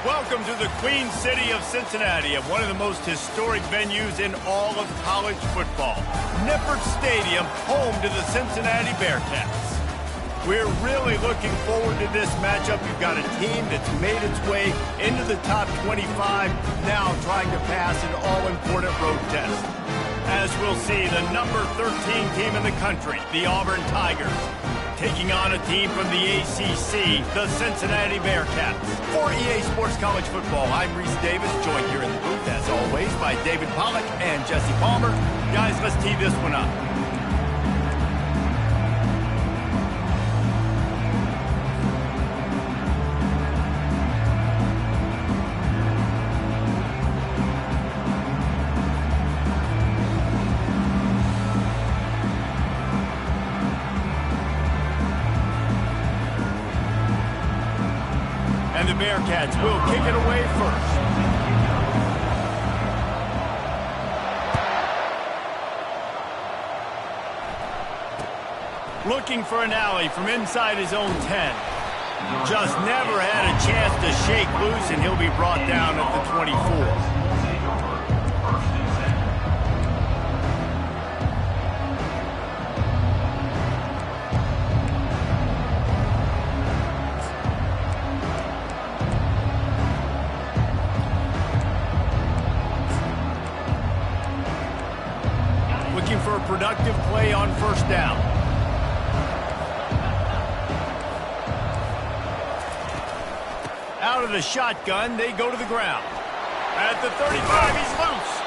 Welcome to the Queen City of Cincinnati, of one of the most historic venues in all of college football. Nippert Stadium, home to the Cincinnati Bearcats. We're really looking forward to this matchup. You've got a team that's made its way into the top 25, now trying to pass an all-important road test. As we'll see, the number 13 team in the country, the Auburn Tigers, taking on a team from the ACC, the Cincinnati Bearcats. For EA Sports College Football, I'm Reese Davis, joined here in the booth, as always, by David Pollack and Jesse Palmer. Guys, let's tee this one up. And the Bearcats will kick it away first. Looking for an alley from inside his own 10. Just never had a chance to shake loose, and he'll be brought down at the 24. Looking for a productive play on first down. Out of the shotgun, they go to the ground. At the 35, he's loose.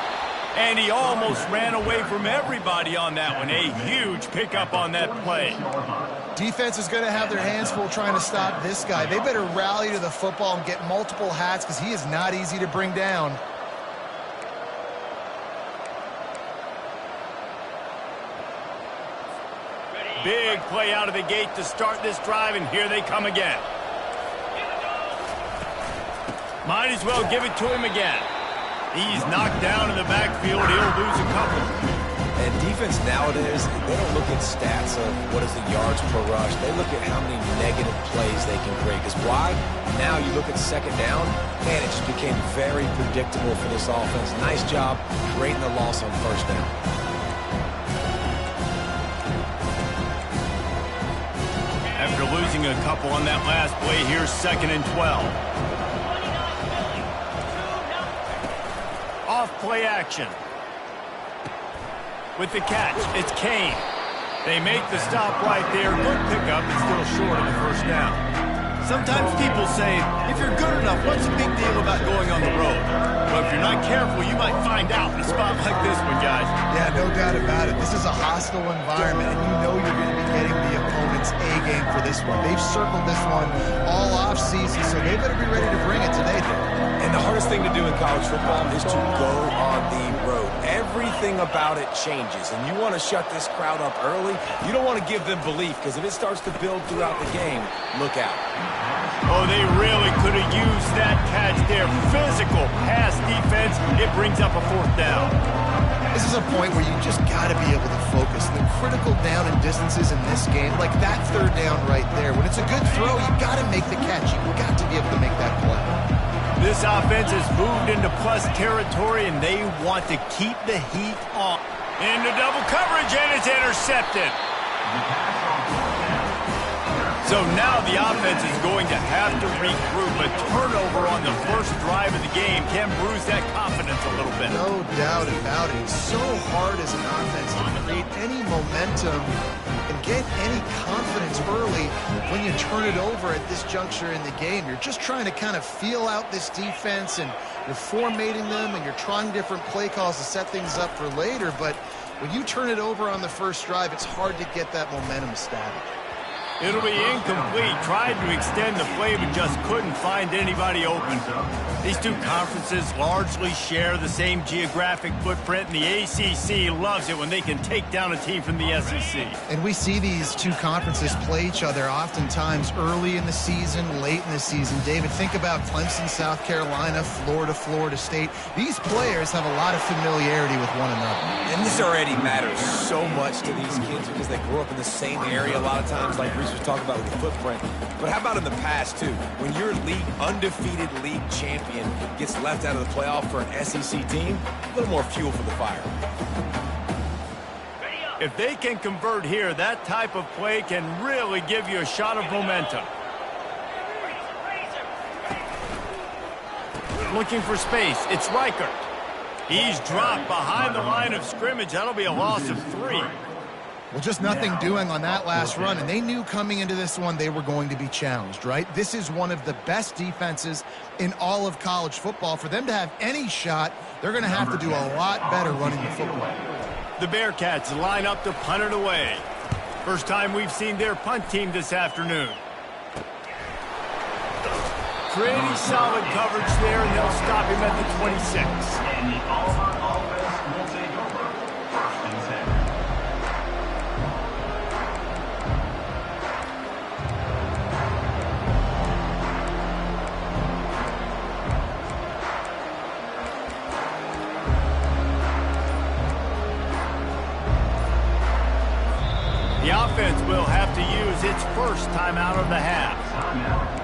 And he almost ran away from everybody on that one. A huge pickup on that play. Defense is going to have their hands full trying to stop this guy. They better rally to the football and get multiple hats because he is not easy to bring down. Big play out of the gate to start this drive, and here they come again. Might as well give it to him again. He's knocked down in the backfield. He'll lose a couple. And defense nowadays, they don't look at stats of what is the yards per rush. They look at how many negative plays they can create. Because why? Now you look at second down, man, it just became very predictable for this offense. Nice job creating the loss on first down. After losing a couple on that last play, here's 2nd and 12. Off play action. With the catch, it's Kane. They make the stop right there. Good pickup, and still short of the first down. Sometimes people say, if you're good enough, what's the big deal about going on the road? Well, if you're not careful, you might find out in a spot like this one, guys. Yeah, no doubt about it. This is a hostile environment, and you know you're going to be getting the opponent's A-game for this one. They've circled this one all off-season, so they better be ready to bring it today, Dave. And the hardest thing to do in college football is to go on the road. Everything about it changes, and you want to shut this crowd up early. You don't want to give them belief, because if it starts to build throughout the game, look out. Oh, they really could have used that catch there. Physical pass defense. It brings up a 4th down. This is a point where you just got to be able to focus. The critical down and distances in this game, like that 3rd down right there. When it's a good throw, you got to make the catch. You've got to be able to make that play. This offense has moved into plus territory, and they want to keep the heat on. Into double coverage, and it's intercepted. So now the offense is going to have to regroup. A turnover on the first drive of the game can bruise that confidence a little bit. No doubt about it. It's so hard as an offense to create any momentum and get any confidence early when you turn it over at this juncture in the game. You're just trying to kind of feel out this defense, and you're formatting them, and you're trying different play calls to set things up for later. But when you turn it over on the first drive, it's hard to get that momentum established. It'll be incomplete. Tried to extend the play, but just couldn't find anybody open. These two conferences largely share the same geographic footprint, and the ACC loves it when they can take down a team from the SEC. And we see these two conferences play each other oftentimes early in the season, late in the season. David, think about Clemson, South Carolina, Florida, Florida State. These players have a lot of familiarity with one another. And this already matters so much to these kids because they grew up in the same area a lot of times, like Reese was talking about with the footprint. But how about in the past, too? When your undefeated league champion gets left out of the playoff for an SEC team, a little more fuel for the fire. If they can convert here, that type of play can really give you a shot of momentum. Looking for space. It's Reichert. He's dropped behind the line of scrimmage. That'll be a loss of 3. Well, just nothing doing on that last run, and they knew coming into this one they were going to be challenged, right? This is one of the best defenses in all of college football. For them to have any shot, they're going to have to do a lot better running the football. The Bearcats line up to punt it away. First time we've seen their punt team this afternoon. Pretty solid coverage there, and they'll stop him at the 26. And the Auburn offense will take over 1st and 10. The offense will have to use its first timeout of the half. Timeout.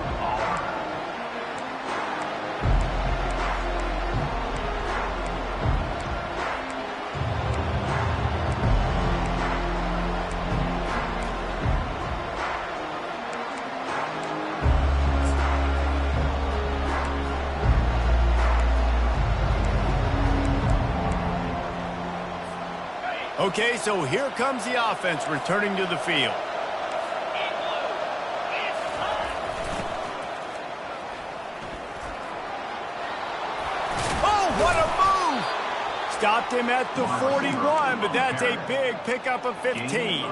Okay, so here comes the offense returning to the field. Oh, what a move! Stopped him at the 41, but that's a big pickup of 15.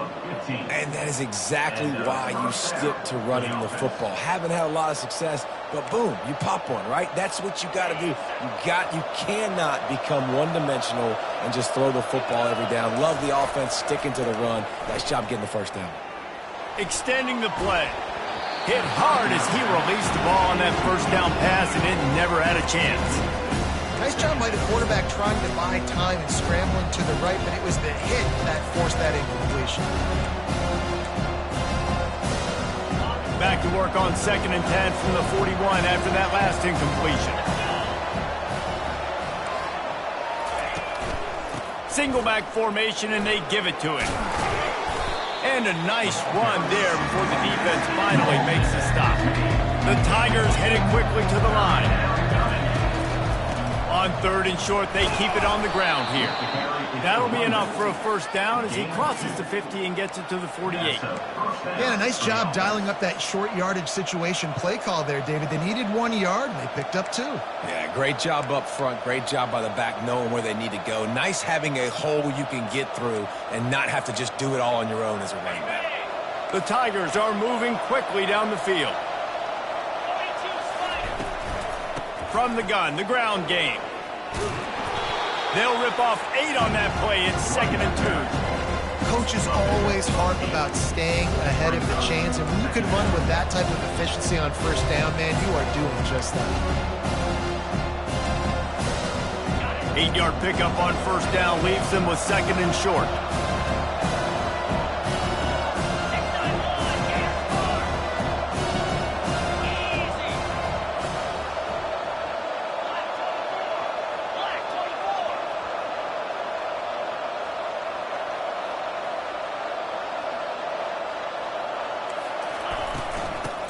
And that is exactly why you stick to running the football. Haven't had a lot of success, but boom, you pop one, right? That's what you got to do. You cannot become one-dimensional and just throw the football every down. Love the offense sticking to the run. Nice job getting the first down. Extending the play. Hit hard as he released the ball on that first down pass, and it never had a chance. Nice job by the quarterback trying to buy time and scrambling to the right, but it was the hit that forced that incompletion. Back to work on 2nd and 10 from the 41 after that last incompletion. Single back formation, and they give it to him. And a nice run there before the defense finally makes the stop. The Tigers headed quickly to the line. On 3rd and short, they keep it on the ground here. That'll be enough for a first down as he crosses the 50 and gets it to the 48. Yeah, a nice job dialing up that short yardage situation play call there, David. They needed 1 yard, and they picked up 2. Yeah, great job up front. Great job by the back knowing where they need to go. Nice having a hole you can get through and not have to just do it all on your own as a running back. The Tigers are moving quickly down the field. From the gun, the ground game. They'll rip off 8 on that play. It's 2nd and 2. Coaches always harp about staying ahead of the chains, and when you can run with that type of efficiency on first down, man, you are doing just that. 8-yard pickup on first down leaves them with 2nd and short.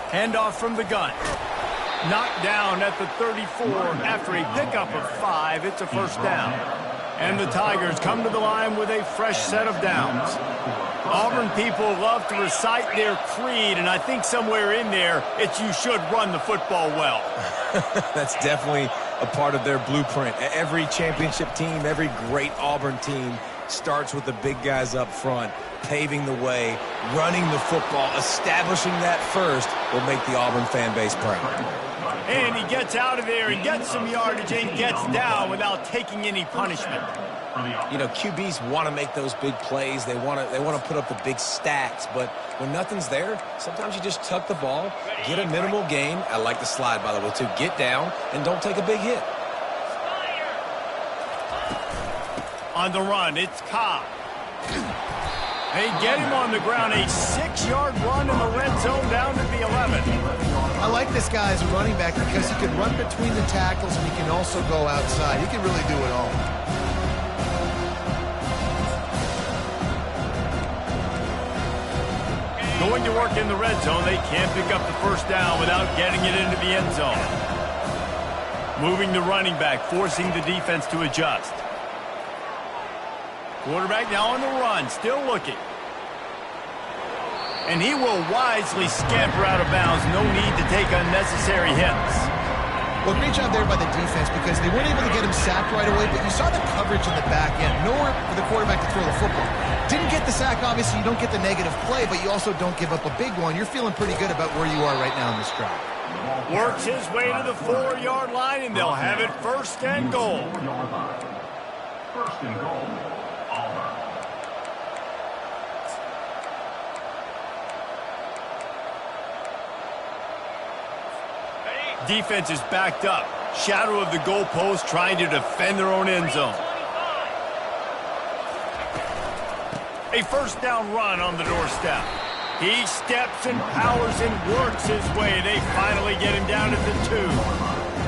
Handoff from the gun. Knocked down at the 34 after a pickup of 5. It's a first down. And the Tigers come to the line with a fresh set of downs. Auburn people love to recite their creed, and I think somewhere in there it's you should run the football well. That's definitely a part of their blueprint. Every championship team, every great Auburn team starts with the big guys up front, paving the way, running the football, establishing that first will make the Auburn fan base proud. And he gets out of there and gets some yardage and gets down without taking any punishment. You know, QBs want to make those big plays. They want to put up the big stats, but when nothing's there, sometimes you just tuck the ball, get a minimal gain. I like the slide, by the way, too. Get down and don't take a big hit. On the run, it's Cobb. They get him on the ground. A 6-yard run in the red zone down to the 11. I like this guy as a running back because he can run between the tackles and he can also go outside. He can really do it all. Going to work in the red zone. They can't pick up the first down without getting it into the end zone. Moving the running back, forcing the defense to adjust. Quarterback now on the run, still looking. And he will wisely scamper out of bounds. No need to take unnecessary hits. Well, great job there by the defense because they weren't able to get him sacked right away, but you saw the coverage in the back end. Nowhere for the quarterback to throw the football. Didn't get the sack, obviously. You don't get the negative play, but you also don't give up a big one. You're feeling pretty good about where you are right now in this drive. Works his way to the 4-yard line, and they'll have it first and goal. First and goal. Auburn. Defense is backed up. Shadow of the goalpost trying to defend their own end zone. A first down run on the doorstep. He steps and powers and works his way. They finally get him down at the 2.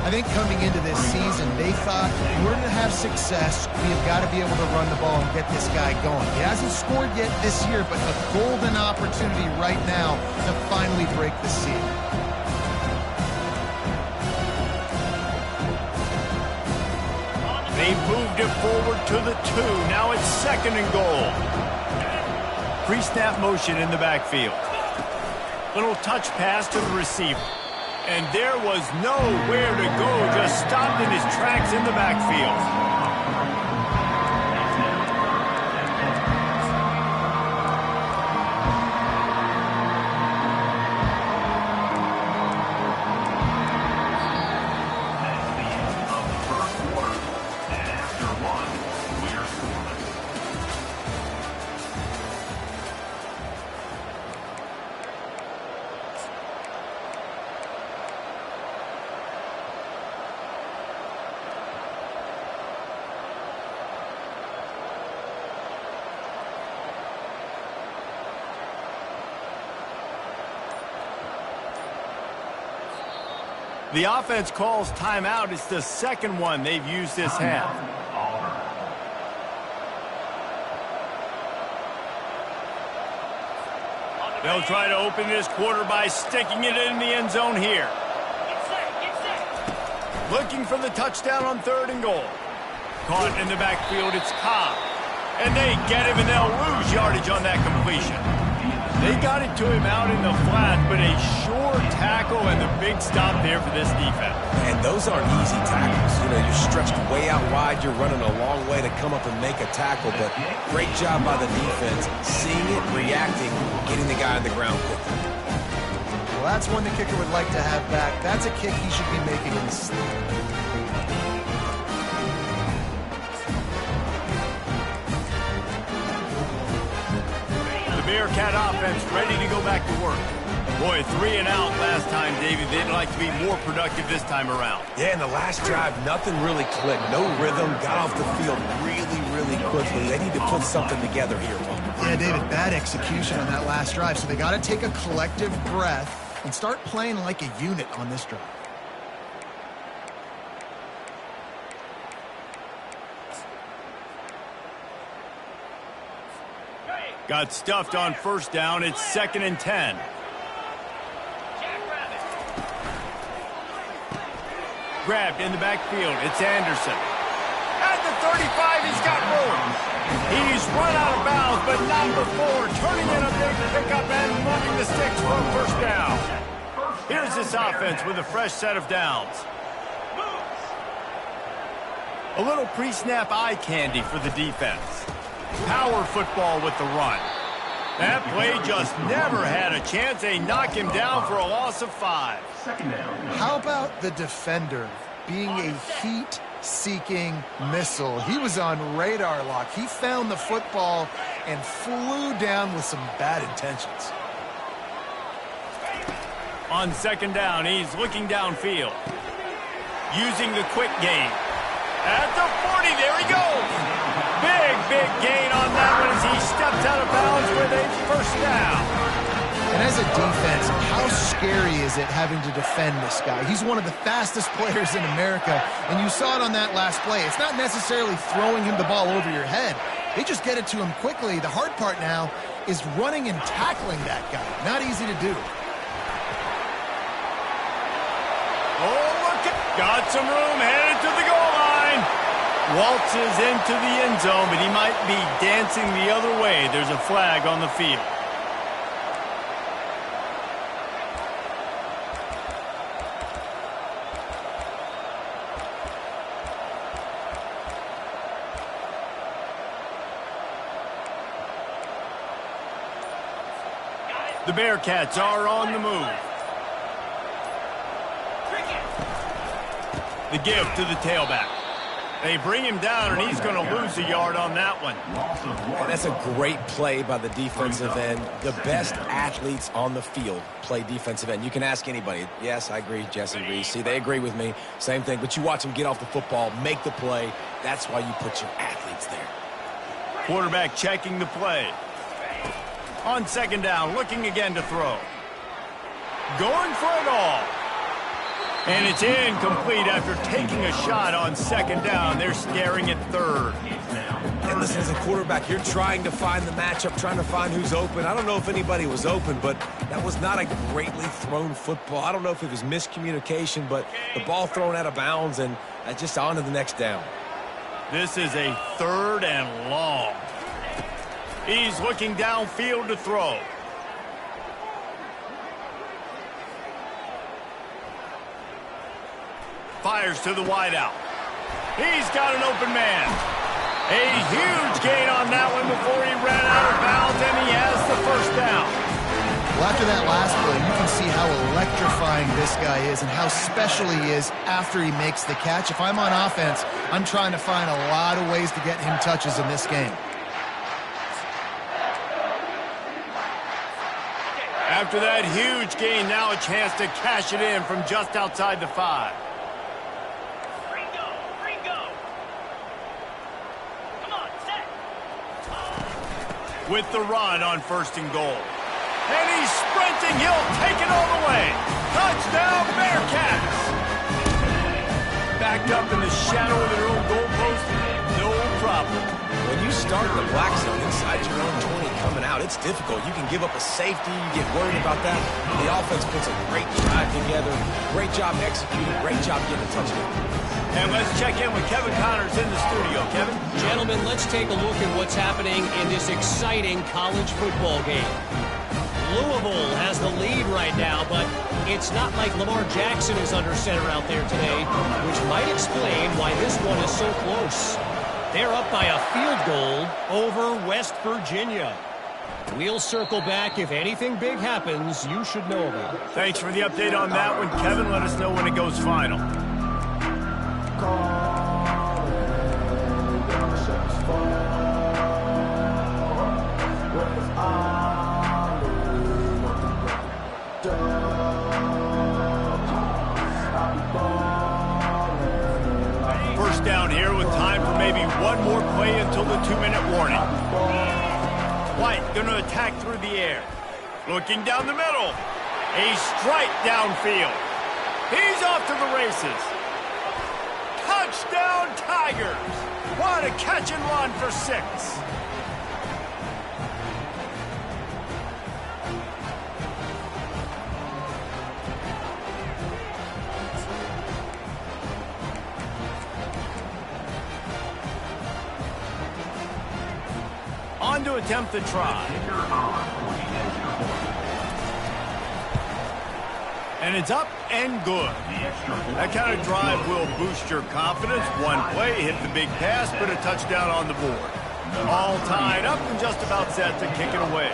I think coming into this season, they thought in order to have success, we have got to be able to run the ball and get this guy going. He hasn't scored yet this year, but a golden opportunity right now to finally break the seal. They moved it forward to the 2. Now it's second and goal. Pre-snap motion in the backfield. Little touch pass to the receiver. And there was nowhere to go. Just stopped in his tracks in the backfield. The offense calls timeout. It's the second one they've used this half. They'll try to open this quarter by sticking it in the end zone here. Looking for the touchdown on third and goal. Caught in the backfield, it's Cobb. And they get him, and they'll lose yardage on that completion. They got it to him out in the flat, but a sure tackle and the big stop there for this defense. And those aren't easy tackles. You know, you're stretched way out wide. You're running a long way to come up and make a tackle, but great job by the defense, seeing it, reacting, getting the guy on the ground quickly. Well, that's one the kicker would like to have back. That's a kick he should be making in his sleep. Bearcat offense ready to go back to work. Boy, 3 and out last time, David. They'd like to be more productive this time around. Yeah, in the last drive, nothing really clicked. No rhythm, got off the field really quickly. They need to put something together here. Yeah, David, bad execution on that last drive. So they got to take a collective breath and start playing like a unit on this drive. Got stuffed on first down. It's 2nd and 10. Grabbed in the backfield. It's Anderson. At the 35, he's got room. He's run out of bounds, but not before. Turning in a big pickup and moving the sticks for a first down. Here's this offense with a fresh set of downs. A little pre-snap eye candy for the defense. Power football with the run. That play just never had a chance. They knock him down for a loss of 5. How about the defender being a heat-seeking missile? He was on radar lock. He found the football and flew down with some bad intentions. On 2nd down, he's looking downfield. Using the quick game. At the 40, there he goes. Big gain on that one as he steps out of bounds for And as a defense, how scary is it having to defend this guy? He's one of the fastest players in America, and you saw it on that last play. It's not necessarily throwing him the ball over your head. They just get it to him quickly. The hard part now is running and tackling that guy. Not easy to do. Oh, look at, got some room, headed to the goal line. Waltzes into the end zone, but he might be dancing the other way. There's a flag on the field. The Bearcats are on the move. The give to the tailback. They bring him down, and he's going to lose a yard on that one. And that's a great play by the defensive end. The best athletes on the field play defensive end. You can ask anybody. Yes, I agree. Jesse agrees. See, they agree with me. Same thing. But you watch them get off the football, make the play. That's why you put your athletes there. Quarterback checking the play. On second down, looking again to throw. Going for it all. And it's incomplete after taking a shot on second down. They're staring at third. And listen, as a quarterback, you're trying to find the matchup, trying to find who's open. I don't know if anybody was open, but that was not a greatly thrown football. I don't know if it was miscommunication, but the ball thrown out of bounds and just on to the next down. This is a third and long. He's looking downfield to throw. Fires to the wideout. He's got an open man. A huge gain on that one before he ran out of bounds, and he has the first down. Well, after that last play, you can see how electrifying this guy is and how special he is after he makes the catch. If I'm on offense, I'm trying to find a lot of ways to get him touches in this game. After that huge gain, now a chance to cash it in from just outside the 5. With the run on first and goal. And he's sprinting. He'll take it all the way. Touchdown, Bearcats. Backed up in the shadow of their own goalpost. No problem. When you start the black zone inside your own 20 coming out, it's difficult. You can give up a safety. You get worried about that. The offense puts a great drive together. Great job executing. Great job getting a touchdown. And let's check in with Kevin Connors in the studio. Kevin? Gentlemen, let's take a look at what's happening in this exciting college football game. Louisville has the lead right now, but it's not like Lamar Jackson is under center out there today, which might explain why this one is so close. They're up by a field goal over West Virginia. We'll circle back. If anything big happens, you should know about it. Thanks for the update on that one, Kevin. Let us know when it goes final. First down here with time for maybe one more play until the 2-minute warning. White going to attack through the air. Looking down the middle. A strike downfield. He's off to the races. Touchdown, Tigers! What a catch and run for 6. On to attempt the try. And it's up and good. That kind of drive will boost your confidence. One play, hit the big pass, put a touchdown on the board. All tied up and just about set to kick it away.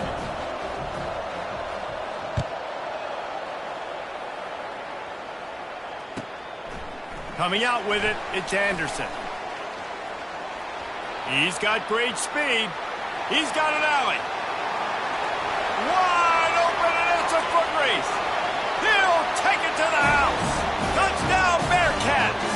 Coming out with it, it's Anderson. He's got great speed. He's got an alley. Wide open, and it's a foot race. He'll take it to the house. Touchdown, Bearcats.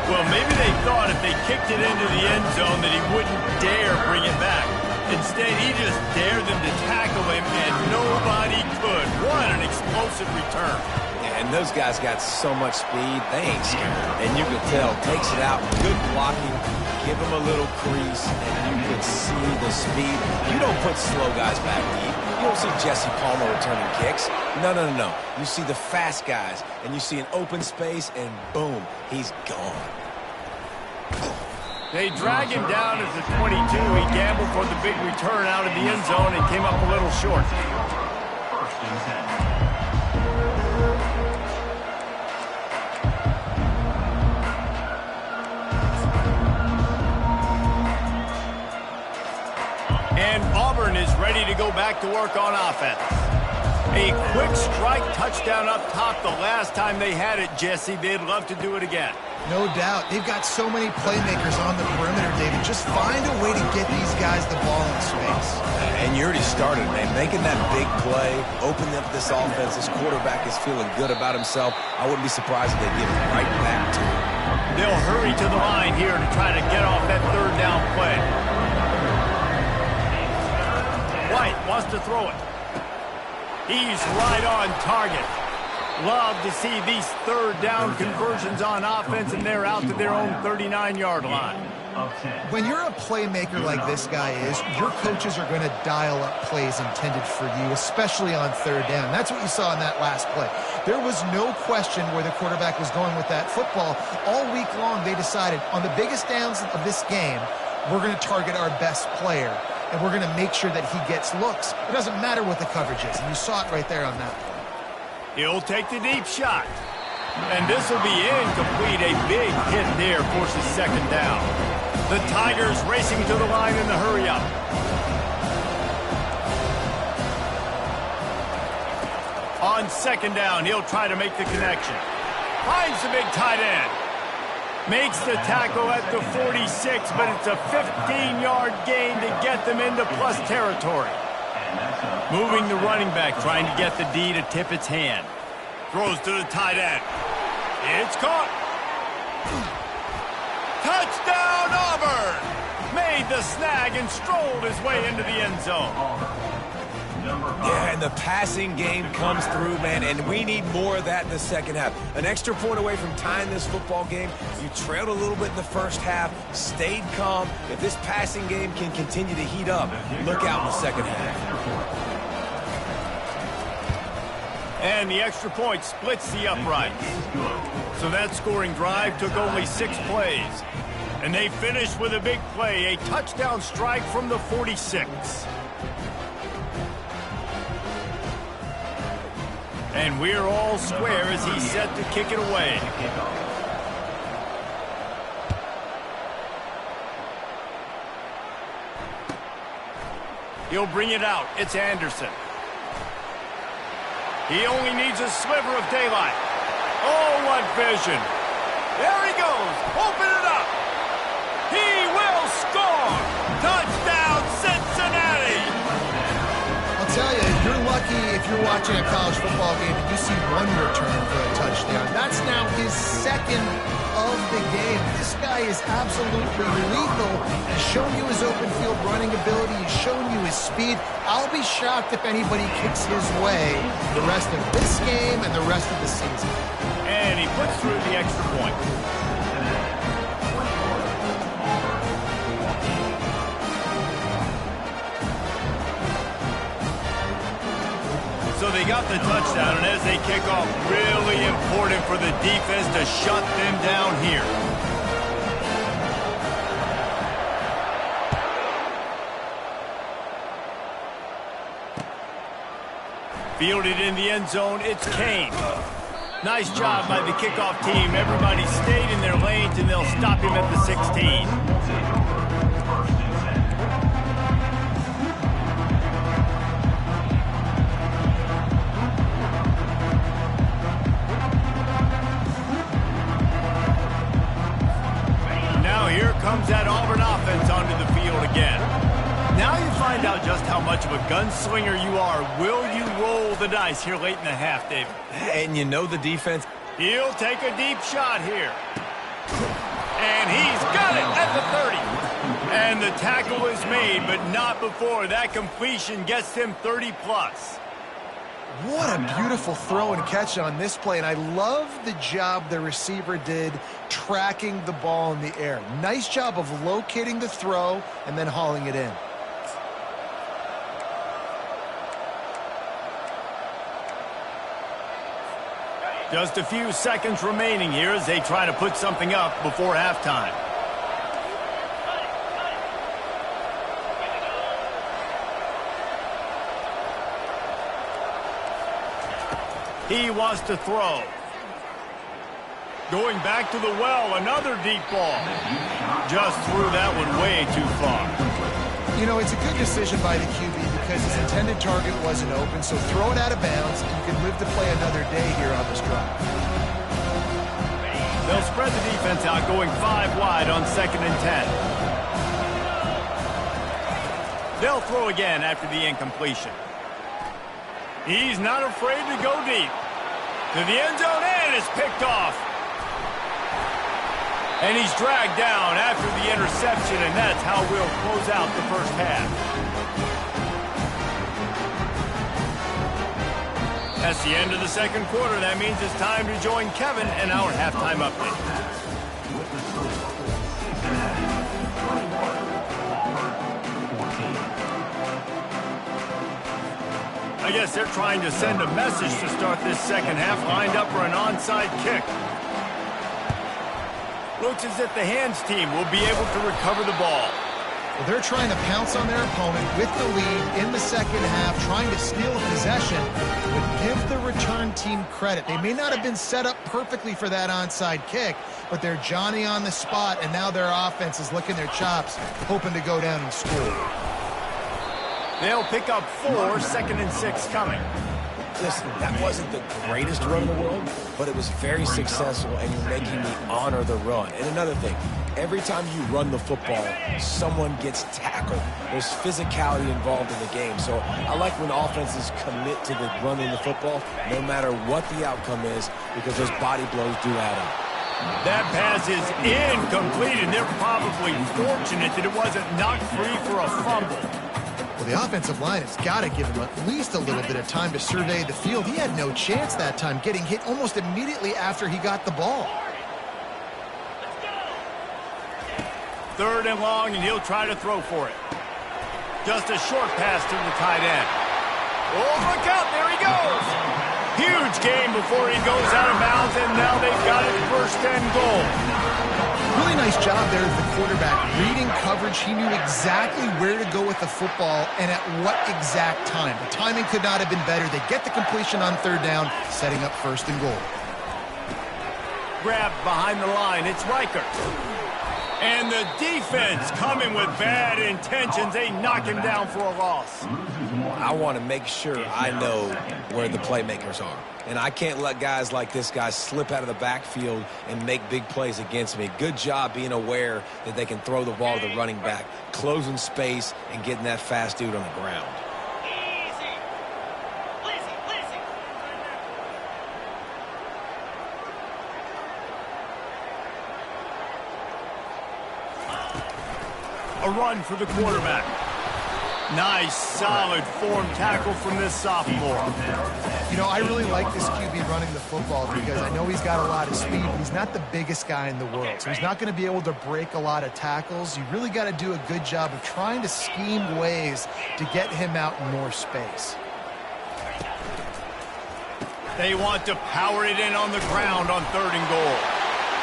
Well, maybe they thought if they kicked it into the end zone that he wouldn't dare bring it back. Instead, he just dared them to tackle him, and nobody could. What an explosive return. And those guys got so much speed, they ain't scared. And you can tell, takes it out, good blocking, give him a little crease, and you can see the speed. You don't put slow guys back deep. You don't see Jesse Palmer returning kicks. No, no, no, no. You see the fast guys, and you see an open space, and boom, he's gone. They drag him down at the 22. He gambled for the big return out of the end zone and came up a little short. First and 10. And Auburn is ready to go back to work on offense. A quick strike touchdown up top the last time they had it, Jesse. They'd love to do it again. No doubt. They've got so many playmakers on the perimeter, David. Just find a way to get these guys the ball in space. And you already started, man. Making that big play, opening up this offense. This quarterback is feeling good about himself. I wouldn't be surprised if they give it right back to him. They'll hurry to the line here to try to get off that third down play. White wants to throw it. He's right on target. Love to see these third down conversions on offense, and they're out to their own 39-yard line. When you're a playmaker like this guy is, your coaches are going to dial up plays intended for you, especially on third down. That's what you saw in that last play. There was no question where the quarterback was going with that football. All week long, they decided on the biggest downs of this game, we're going to target our best player, and we're going to make sure that he gets looks. It doesn't matter what the coverage is, and you saw it right there on that play. He'll take the deep shot. And this will be incomplete. A big hit there forces second down. The Tigers racing to the line in the hurry-up. On second down, he'll try to make the connection. Finds the big tight end. Makes the tackle at the 46, but it's a 15-yard gain to get them into plus territory. Moving the running back, trying to get the D to tip its hand. Throws to the tight end. It's caught. Touchdown, Auburn! Made the snag and strolled his way into the end zone. Yeah, and the passing game comes through, man, and we need more of that in the second half. An extra point away from tying this football game. You trailed a little bit in the first half, stayed calm. If this passing game can continue to heat up, look out in the second half. And the extra point splits the uprights. So that scoring drive took only 6 plays. And they finished with a big play, a touchdown strike from the 46. And we're all square as he's set to kick it away. He'll bring it out. It's Anderson. He only needs a sliver of daylight. Oh, what vision. There he goes. Open it up. He will score. Touchdown, Cincinnati. I'll tell you, you're lucky if you're watching a college football game and you see one return for a touchdown. That's now his second of the game. This guy is absolutely lethal. He's shown you his open field running ability. He's shown you his speed. I'll be shocked if anybody kicks his way the rest of this game and the rest of the season. And he puts through the extra point. So they got the touchdown, and as they kick off, really important for the defense to shut them down here. Fielded in the end zone, it's Kane. Nice job by the kickoff team. Everybody stayed in their lanes, and they'll stop him at the 16. Comes that Auburn offense onto the field again. Now you find out just how much of a gunslinger you are. Will you roll the dice here late in the half, David? And you know the defense. He'll take a deep shot here. And he's got it at the 30. And the tackle is made, but not before that completion gets him 30+. What a beautiful throw and catch on this play, and I love the job the receiver did tracking the ball in the air. Nice job of locating the throw and then hauling it in. Just a few seconds remaining here as they try to put something up before halftime. He wants to throw. Going back to the well, another deep ball. Just threw that one way too far. You know, it's a good decision by the QB because his intended target wasn't open, so throw it out of bounds, and you can live to play another day here on this drive. They'll spread the defense out, going 5 wide on 2nd and 10. They'll throw again after the incompletion. He's not afraid to go deep. To the end zone, and it's picked off. And he's dragged down after the interception, and that's how we'll close out the first half. That's the end of the second quarter. That means it's time to join Kevin in our halftime update. I guess they're trying to send a message to start this second half, lined up for an onside kick. Looks as if the hands team will be able to recover the ball. Well, they're trying to pounce on their opponent with the lead in the second half, trying to steal possession, but give the return team credit. They may not have been set up perfectly for that onside kick, but they're Johnny on the spot, and now their offense is licking their chops, hoping to go down and score. They'll pick up 4, 2nd and 6 coming. Listen, that wasn't the greatest run in the world, but it was very successful, and you're making me honor the run. And another thing, every time you run the football, someone gets tackled. There's physicality involved in the game. So I like when offenses commit to the running the football, no matter what the outcome is, because those body blows do add up. That pass is incomplete, and they're probably fortunate that it wasn't knocked free for a fumble. Well, the offensive line has got to give him at least a little bit of time to survey the field. He had no chance that time, getting hit almost immediately after he got the ball. 3rd and long, and he'll try to throw for it. Just a short pass to the tight end. Oh, look out, there he goes. Huge gain before he goes out of bounds, and now they've got it 1st and goal. Really nice job there as the quarterback. Reading coverage, he knew exactly where to go with the football and at what exact time. The timing could not have been better. They get the completion on 3rd down, setting up 1st and goal. Grabbed behind the line, it's Riker. And the defense coming with bad intentions. They knock him down for a loss. I want to make sure I know where the playmakers are. And I can't let guys like this guy slip out of the backfield and make big plays against me. Good job being aware that they can throw the ball to the running back, closing space, and getting that fast dude on the ground. A run for the quarterback. Nice, solid form tackle from this sophomore. You know, I really like this QB running the football because I know he's got a lot of speed, but he's not the biggest guy in the world. So he's not going to be able to break a lot of tackles. You really got to do a good job of trying to scheme ways to get him out in more space. They want to power it in on the ground on 3rd and goal.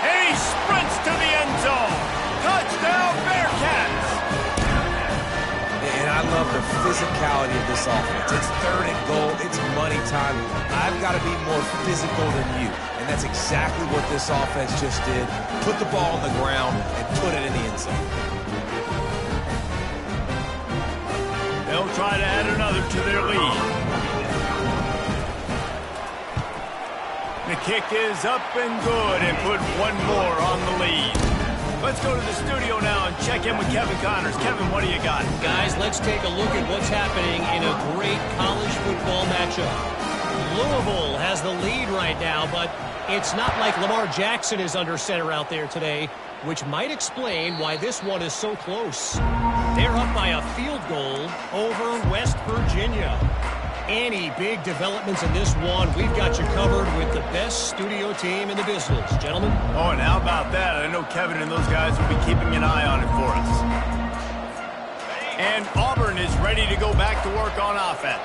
And he sprints to the end zone. Touchdown, Bearcats! And I love the physicality of this offense. It's 3rd and goal. It's money time. I've got to be more physical than you. And that's exactly what this offense just did. Put the ball on the ground and put it in the end zone. They'll try to add another to their lead. The kick is up and good and put one more on the lead. Let's go to the studio now and check in with Kevin Connors. Kevin, what do you got? Guys, let's take a look at what's happening in a great college football matchup. Louisville has the lead right now, but it's not like Lamar Jackson is under center out there today. which might explain why this one is so close. They're up by a field goal over West Virginia. Any big developments in this one, we've got you covered with the best studio team in the business. Gentlemen? Oh, and how about that? I know Kevin and those guys will be keeping an eye on it for us. And Auburn is ready to go back to work on offense.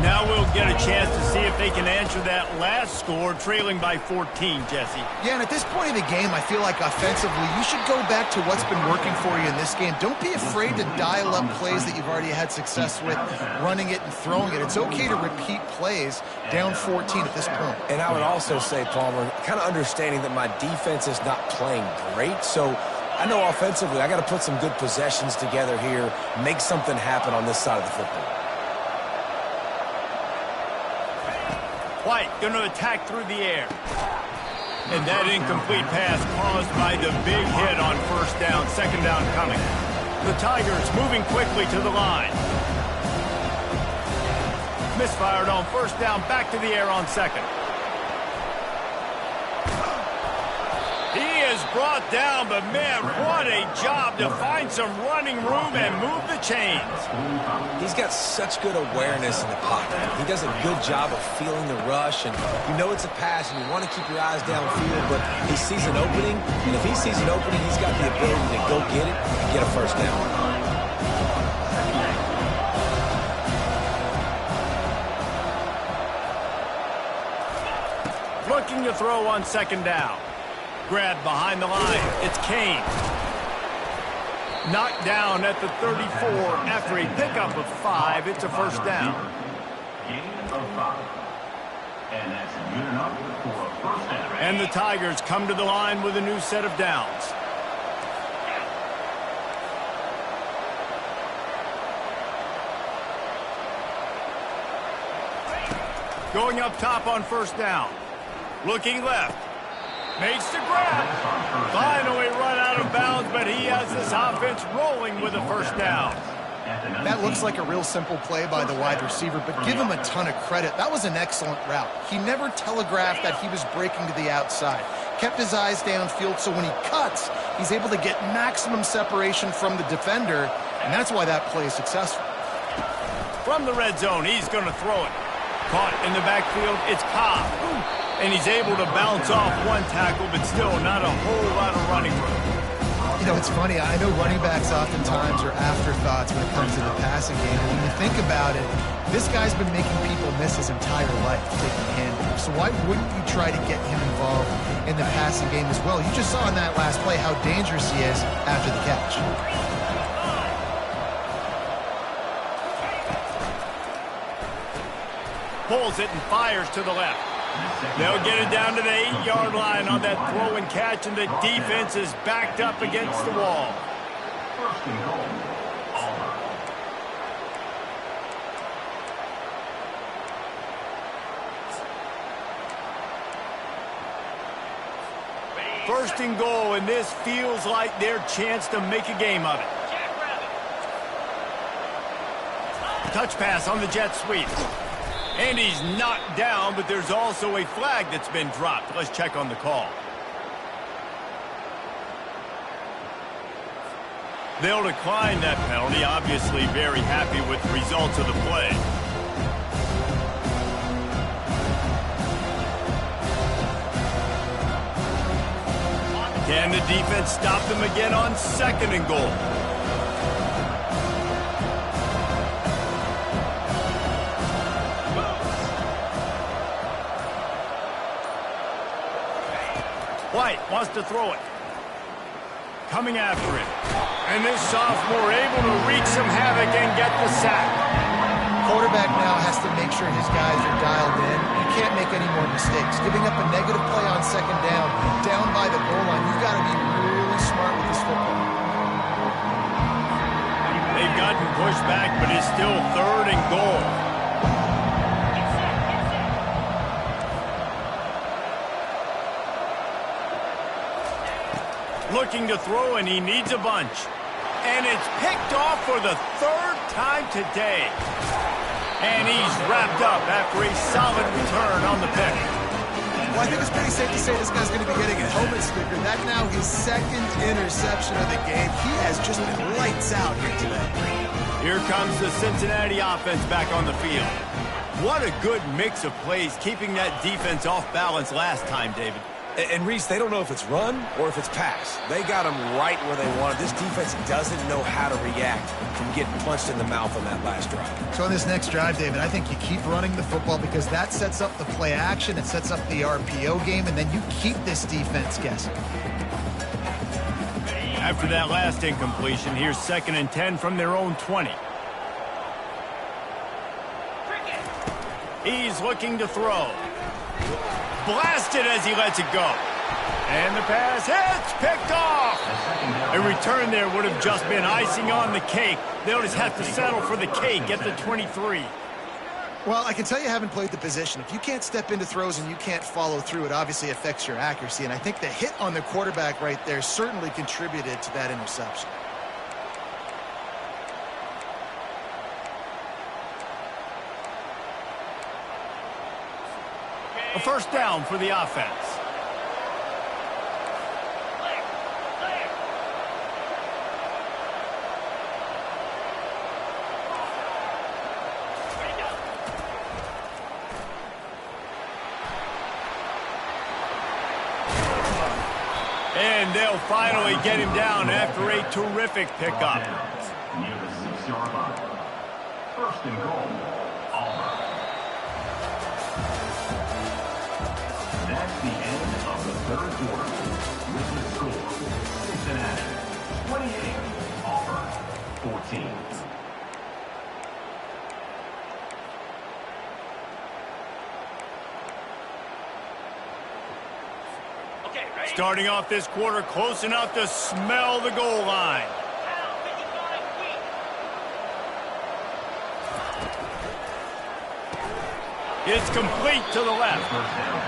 Now we'll get a chance to see if they can answer that last score, trailing by 14, Jesse. Yeah, and at this point in the game, I feel like offensively, you should go back to what's been working for you in this game. Don't be afraid to dial up plays that you've already had success with, running it and throwing it. It's okay to repeat plays down 14 at this point. And I would also say, Palmer, kind of understanding that my defense is not playing great, so I know offensively I got to put some good possessions together here, make something happen on this side of the football. White going to attack through the air. And that incomplete pass caused by the big hit on first down, second down coming. The Tigers moving quickly to the line. Misfired on first down, back to the air on second. He is brought down, but man, what a job to find some running room and move the chains. He's got such good awareness in the pocket. He does a good job of feeling the rush, and you know it's a pass, and you want to keep your eyes downfield, but he sees an opening, and if he sees an opening, he's got the ability to go get it and get a first down. Looking to throw on second down. Grab behind the line. It's Kane. Knocked down at the 34 after a pickup of 5. It's a first down. Gain of 5. And that's good enough for a first down. And the Tigers come to the line with a new set of downs. Going up top on first down. Looking left. Makes the grab. Finally run out of bounds, but he has this offense rolling with a first down. That looks like a real simple play by the wide receiver, but give him a ton of credit. That was an excellent route. He never telegraphed that he was breaking to the outside. Kept his eyes downfield, so when he cuts, he's able to get maximum separation from the defender, and that's why that play is successful. From the red zone, he's going to throw it. Caught in the backfield, it's Cobb. And he's able to bounce off one tackle, but still not a whole lot of running room. You know, it's funny. I know running backs oftentimes are afterthoughts when it comes to the passing game. And when you think about it, this guy's been making people miss his entire life taking handoffs. So why wouldn't you try to get him involved in the passing game as well? You just saw in that last play how dangerous he is after the catch. Pulls it and fires to the left. They'll get it down to the 8-yard line on that throw and catch, and the defense is backed up against the wall. First and goal. Auburn. First and goal, and this feels like their chance to make a game of it. Touch pass on the jet sweep. And he's knocked down, but there's also a flag that's been dropped. Let's check on the call. They'll decline that penalty. Obviously very happy with the results of the play. Can the defense stop them again on second and goal? White wants to throw it. Coming after it. And this sophomore able to wreak some havoc and get the sack. Quarterback now has to make sure his guys are dialed in. You can't make any more mistakes. Giving up a negative play on second down by the goal line. You've got to be really smart with this football. They've gotten pushed back, but it's still third and goal. Looking to throw, and he needs a bunch. And it's picked off for the third time today. And he's wrapped up after a solid return on the pick. Well, I think it's pretty safe to say this guy's going to be getting a helmet sticker. That's now his second interception of the game. He has just been lights out here today. Here comes the Cincinnati offense back on the field. What a good mix of plays, keeping that defense off balance last time, David. And Reese, they don't know if it's run or if it's pass. They got them right where they want it. This defense doesn't know how to react from getting punched in the mouth on that last drive. So on this next drive, David, I think you keep running the football because that sets up the play action, it sets up the RPO game, and then you keep this defense guessing. After that last incompletion, here's 2nd and 10 from their own 20. He's looking to throw. Blasted as he lets it go. And the pass hits, picked off. A return there would have just been icing on the cake. They'll just have to settle for the cake at the 23. Well, I can tell you haven't played the position. If you can't step into throws and you can't follow through, it obviously affects your accuracy. And I think the hit on the quarterback right there certainly contributed to that interception. A first down for the offense. And they'll finally get him down after a terrific pickup. Near the 6-yard line. 1st and goal. Auburn. That's the end of the 3rd quarter. With the score, Cincinnati 28, Auburn 14. Starting off this quarter close enough to smell the goal line. It's complete to the left.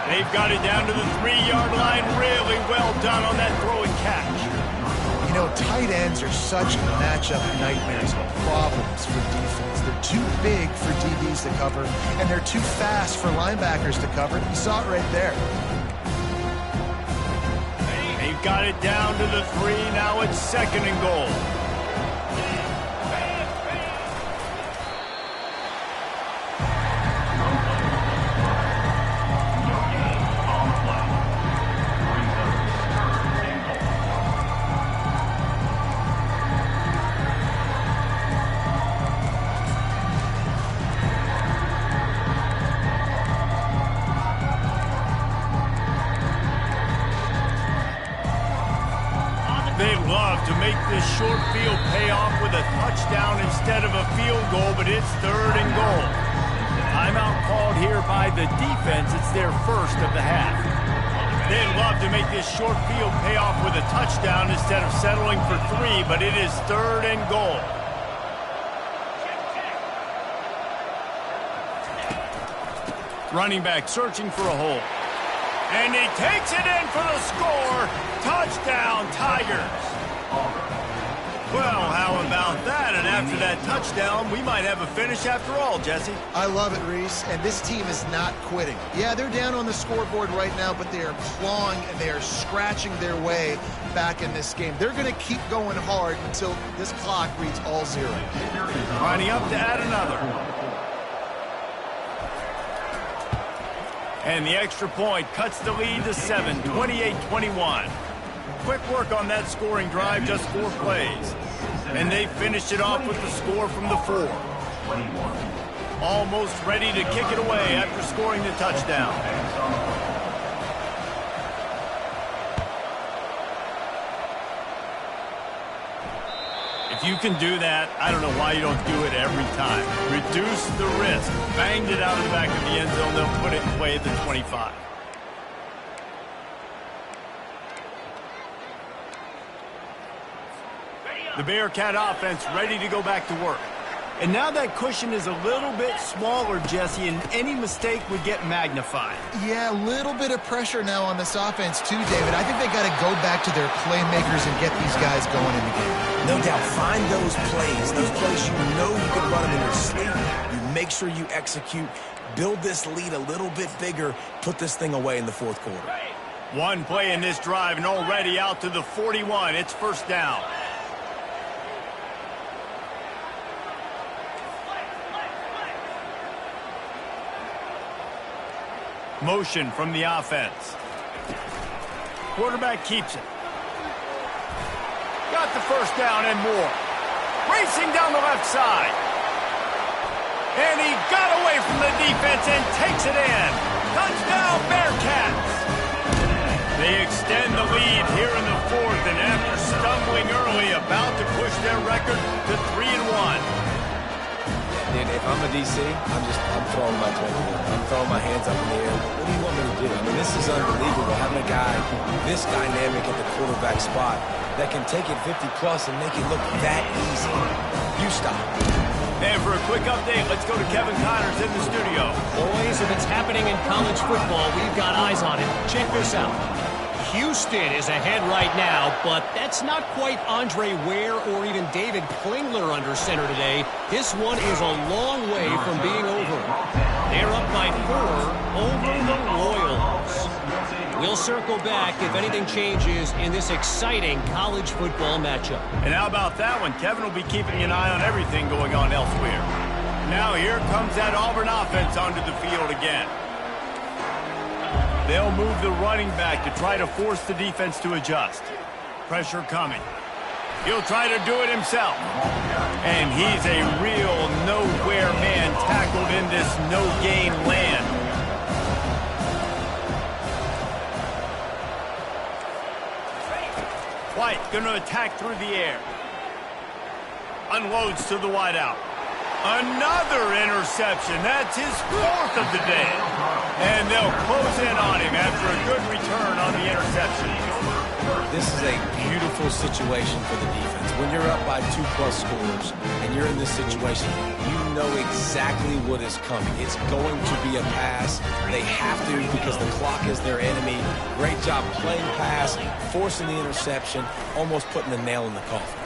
They've got it down to the 3-yard line. Really well done on that throw and catch. You know, tight ends are such matchup nightmares and problems for defense. They're too big for DBs to cover, and they're too fast for linebackers to cover. You saw it right there. They've got it down to the 3. Now it's 2nd and goal. To make this short field pay off with a touchdown instead of a field goal, but it's 3rd and goal. Timeout called here by the defense. It's their first of the half. They'd love to make this short field pay off with a touchdown instead of settling for 3, but it is 3rd and goal. Running back searching for a hole. And he takes it in for the score. Touchdown, Tigers. Well, how about that? And after that touchdown, we might have a finish after all, Jesse. I love it, Reese, and this team is not quitting. Yeah, they're down on the scoreboard right now, but they are clawing and they are scratching their way back in this game. They're going to keep going hard until this clock reads all 0. Lining up to add another. And the extra point cuts the lead to 7, 28-21. Quick work on that scoring drive, just 4 plays. And they finished it off with the score from the 4. Almost ready to kick it away after scoring the touchdown. If you can do that, I don't know why you don't do it every time. Reduce the risk. Banged it out of the back of the end zone. They'll put it away at the 25. The Bearcat offense ready to go back to work. And now that cushion is a little bit smaller, Jesse, and any mistake would get magnified. Yeah, a little bit of pressure now on this offense too, David. I think they got to go back to their playmakers and get these guys going in the game. No doubt. Find those plays you know you can run them in your sleep. You make sure you execute. build this lead a little bit bigger, put this thing away in the fourth quarter. One play in this drive and already out to the 41. It's first down. Motion from the offense. Quarterback keeps it. Got the first down and more. Racing down the left side. And he got away from the defense and takes it in. Touchdown, Bearcats. They extend the lead here in the fourth, and after stumbling early, about to push their record to 3-1. Dude, if I'm a DC, I'm throwing my toilet. I'm throwing my hands up in the air. What do you want me to do? I mean, this is unbelievable. Having a guy this dynamic at the quarterback spot that can take it 50-plus and make it look that easy. You stop. And for a quick update, let's go to Kevin Connors in the studio. Boys, if it's happening in college football, we've got eyes on it. Check this out. Houston is ahead right now, but that's not quite Andre Ware or even David Klingler under center today. This one is a long way from being over. They're up by 4 over the Royals. We'll circle back if anything changes in this exciting college football matchup. And how about that one? Kevin will be keeping an eye on everything going on elsewhere. Now here comes that Auburn offense onto the field again. They'll move the running back to try to force the defense to adjust. Pressure coming. He'll try to do it himself. And he's a real nowhere man tackled in this no-gain land. White going to attack through the air. Unloads to the wideout. Another interception. That's his 4th of the day. And they'll close in on him after a good return on the interception. This is a beautiful situation for the defense. When you're up by 2+ scores and you're in this situation, you know exactly what is coming. It's going to be a pass. They have to because the clock is their enemy. Great job playing pass, forcing the interception, almost putting the nail in the coffin.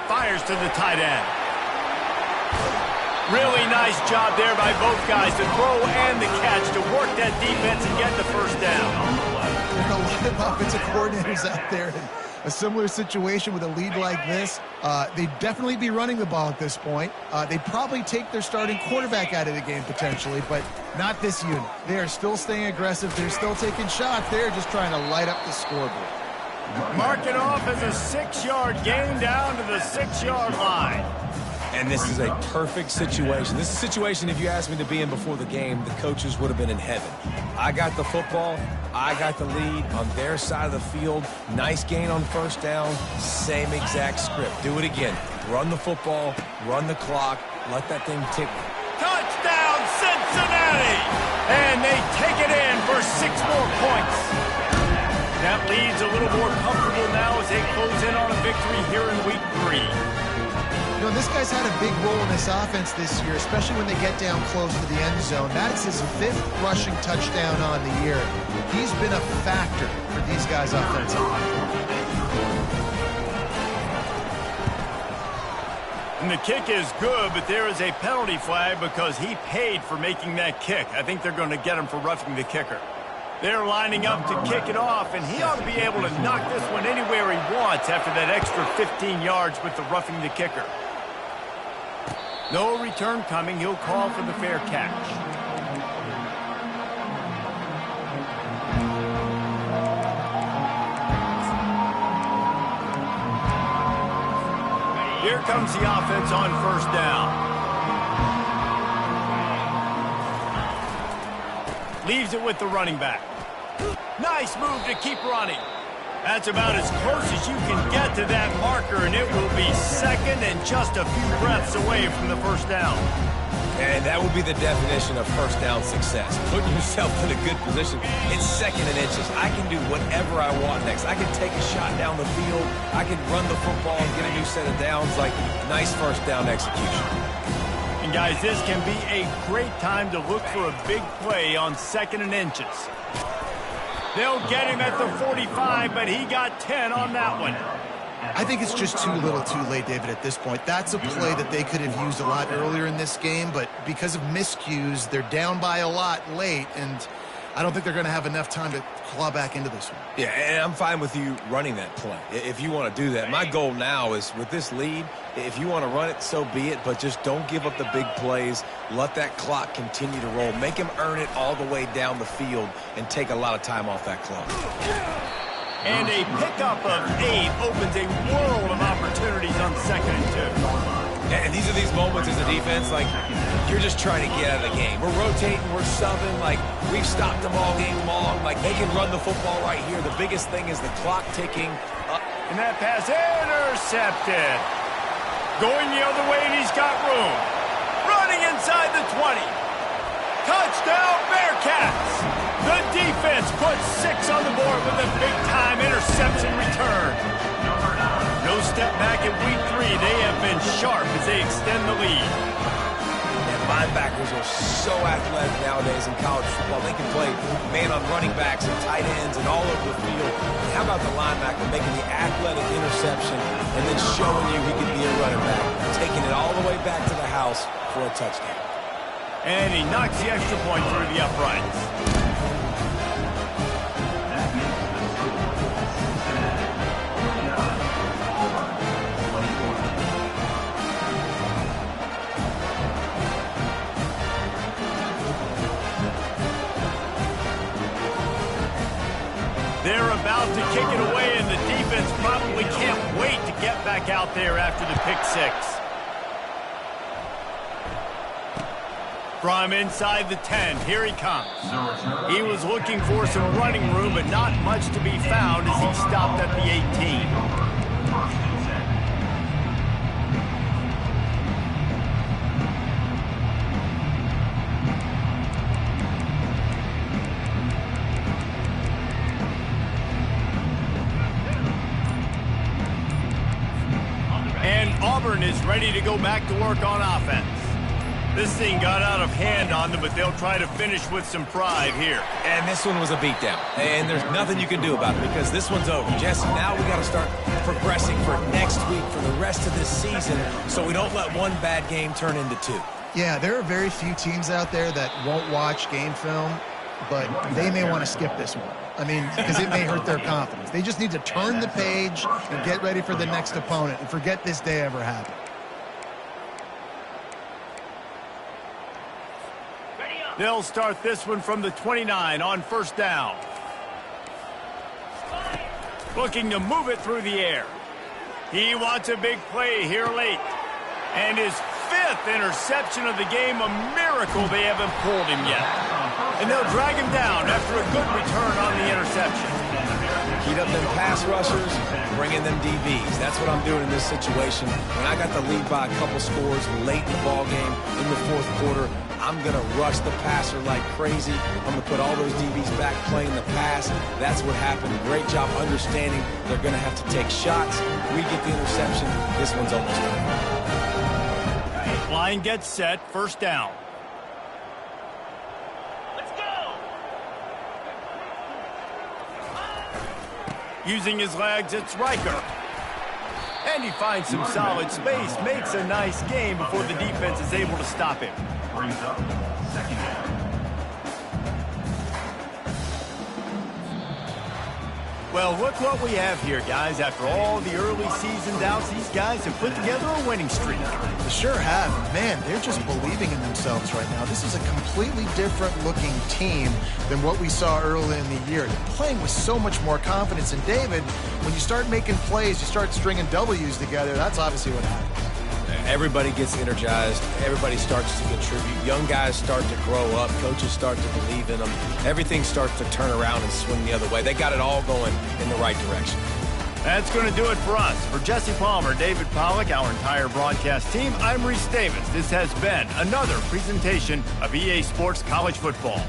Fires to the tight end. Really nice job there by both guys to throw and the catch to work that defense and get the first down. There are a lot of offensive coordinators out there in a similar situation with a lead like this. They'd definitely be running the ball at this point. They'd probably take their starting quarterback out of the game potentially, but not this unit. They are still staying aggressive. They're still taking shots. They're just trying to light up the scoreboard. Mark it off as a 6-yard gain down to the 6-yard line. And this is a perfect situation. This is a situation, if you asked me to be in before the game, the coaches would have been in heaven. I got the football. I got the lead on their side of the field. Nice gain on first down. Same exact script. Do it again. Run the football. Run the clock. Let that thing tick. Touchdown, Cincinnati! And they take it in for 6 more points. That lead's a little more comfortable now as they close in on a victory here in week 3. You know, this guy's had a big role in this offense this year, especially when they get down close to the end zone. That's his 5th rushing touchdown on the year. He's been a factor for these guys offensively. And the kick is good, but there is a penalty flag because he paid for making that kick. I think they're going to get him for roughing the kicker. They're lining up to kick it off, and he ought to be able to knock this one anywhere he wants after that extra 15 yards with the roughing the kicker. No return coming. He'll call for the fair catch. Here comes the offense on first down. Leaves it with the running back. Nice move to keep running. That's about as close as you can get to that marker, and it will be second and just a few breaths away from the first down. And that would be the definition of first down success. Putting yourself in a good position. It's 2nd and inches. I can do whatever I want next. I can take a shot down the field. I can run the football and get a new set of downs. Like, nice first down execution. And guys, this can be a great time to look for a big play on 2nd and inches. They'll get him at the 45, but he got 10 on that one. I think it's just too little too late, David, at this point. That's a play that they could have used a lot earlier in this game, but because of miscues, they're down by a lot late, and I don't think they're going to have enough time to claw back into this one. Yeah, and I'm fine with you running that play if you want to do that. My goal now is with this lead, if you want to run it, so be it, but just don't give up the big plays. Let that clock continue to roll. Make him earn it all the way down the field and take a lot of time off that clock. And a pickup of 8 opens a world of opportunities on 2nd and 2. And these are these moments as a defense, like, you're just trying to get out of the game. We're rotating, we're subbing, like, we've stopped them all game long. Like, they can run the football right here. The biggest thing is the clock ticking up. And that pass intercepted. Going the other way, and he's got room. Running inside the 20. Touchdown, Bearcats! The defense puts 6 on the board with a big-time interception return. No step back in week 3. They have been sharp as they extend the lead. And linebackers are so athletic nowadays in college football. They can play man on running backs and tight ends and all over the field. And how about the linebacker making the athletic interception and then showing you he can be a running back, taking it all the way back to the house for a touchdown. And he knocks the extra point through the uprights. They're about to kick it away, and the defense probably can't wait to get back out there after the pick 6. From inside the 10, here he comes. He was looking for some running room, but not much to be found as he stopped at the 18. Auburn is ready to go back to work on offense. This thing got out of hand on them, but they'll try to finish with some pride here. And this one was a beatdown. And there's nothing you can do about it because this one's over. Jesse, now we got to start progressing for next week, for the rest of this season, so we don't let one bad game turn into 2. Yeah, there are very few teams out there that won't watch game film, but they may want to skip this one. I mean, because it may hurt their confidence. They just need to turn the page and get ready for the next opponent and forget this day ever happened. They'll start this one from the 29 on 1st down. Looking to move it through the air. He wants a big play here late. And his 5th interception of the game, a miracle they haven't pulled him yet. And they'll drag him down after a good return on the interception. Heat up them pass rushers, bring in them DBs. That's what I'm doing in this situation. When I got the lead by a couple scores late in the ball game, in the 4th quarter, I'm going to rush the passer like crazy. I'm going to put all those DBs back playing the pass. That's what happened. Great job understanding they're going to have to take shots. We get the interception. This one's almost done. Line gets set, 1st down. Let's go! Using his legs, it's Riker. And he finds some solid space, makes a nice game before the defense is able to stop him. Brings up 2nd down. Well, look what we have here, guys. After all the early season doubts, these guys have put together a winning streak. They sure have. Man, they're just believing in themselves right now. This is a completely different looking team than what we saw early in the year. They're playing with so much more confidence. And David, when you start making plays, you start stringing W's together, that's obviously what happens. Everybody gets energized. Everybody starts to contribute. Young guys start to grow up. Coaches start to believe in them. Everything starts to turn around and swing the other way. They got it all going in the right direction. That's going to do it for us. For Jesse Palmer, David Pollack, our entire broadcast team, I'm Reese Davis. This has been another presentation of EA Sports College Football.